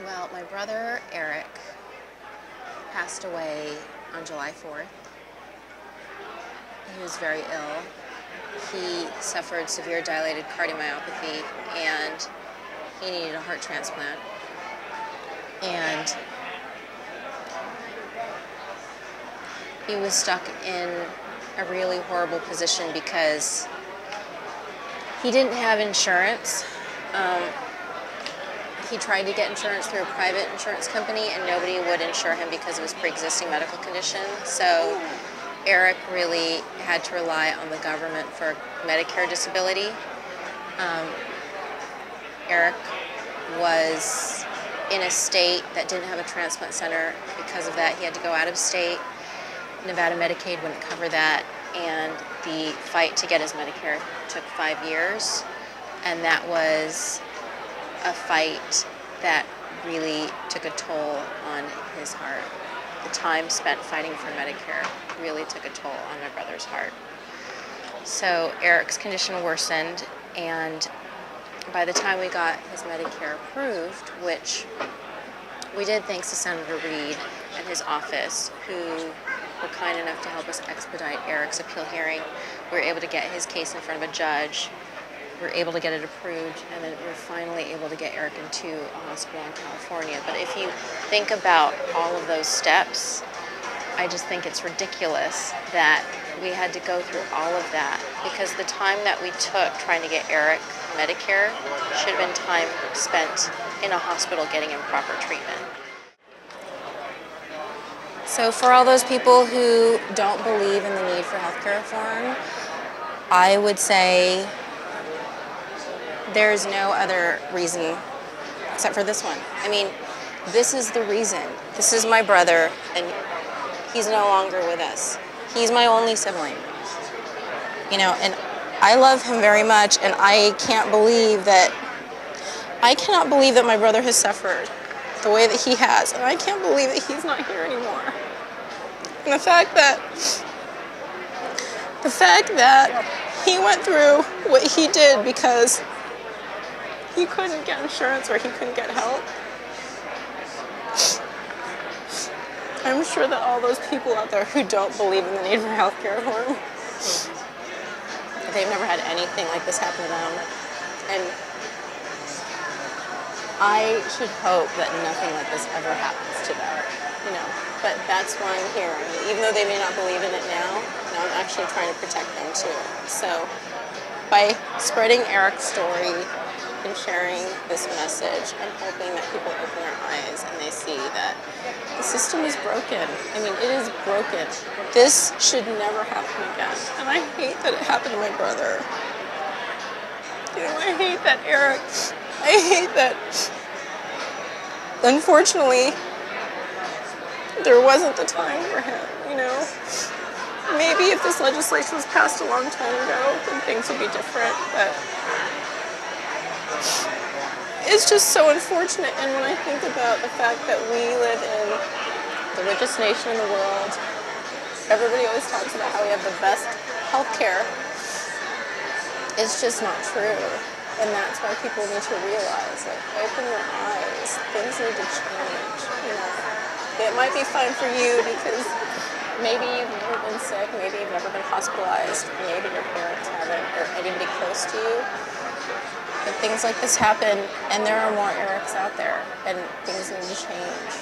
Well, my brother Eric passed away on July 4th. He was very ill. He suffered severe dilated cardiomyopathy and he needed a heart transplant. And he was stuck in a really horrible position because he didn't have insurance. He tried to get insurance through a private insurance company and nobody would insure him because of his pre-existing medical condition. So Eric really had to rely on the government for Medicare disability. Eric was in a state that didn't have a transplant center. Because of that, he had to go out of state. Nevada Medicaid wouldn't cover that, and the fight to get his Medicare took 5 years, and that was a fight that really took a toll on his heart. The time spent fighting for Medicare really took a toll on my brother's heart. So Eric's condition worsened, and by the time we got his Medicare approved, which we did thanks to Senator Reed and his office, who were kind enough to help us expedite Eric's appeal hearing, we were able to get his case in front of a judge. We were able to get it approved, and then we were finally able to get Eric into a hospital in California. But if you think about all of those steps, I just think it's ridiculous that we had to go through all of that, because the time that we took trying to get Eric Medicare should have been time spent in a hospital getting him proper treatment. So for all those people who don't believe in the need for healthcare reform, I would say there's no other reason except for this one. I mean, this is the reason. This is my brother, and he's no longer with us. He's my only sibling. You know, and I love him very much, and I cannot believe that my brother has suffered the way that he has, and I can't believe that he's not here anymore. And the fact that he went through what he did because he couldn't get insurance or he couldn't get help. I'm sure that all those people out there who don't believe in the need for healthcare reform, they've never had anything like this happen to them. And I should hope that nothing like this ever happens to them, you know. But that's why I'm here. I mean, even though they may not believe in it now I'm actually trying to protect them too. So by spreading Eric's story and sharing this message, I'm hoping that people open their eyes and they see that the system is broken. I mean, it is broken. This should never happen again. And I hate that it happened to my brother. You know, I hate that I hate that, unfortunately, there wasn't the time for him, you know. Maybe if this legislation was passed a long time ago, then things would be different, but it's just so unfortunate. And when I think about the fact that we live in the richest nation in the world, everybody always talks about how we have the best health care. It's just not true. And that's why people need to realize, like, open your eyes. Things need to change, you know. It might be fine for you because maybe you've never been sick, maybe you've never been hospitalized, maybe your parents haven't, or anybody close to you. But things like this happen, and there are more Erics out there, and things need to change.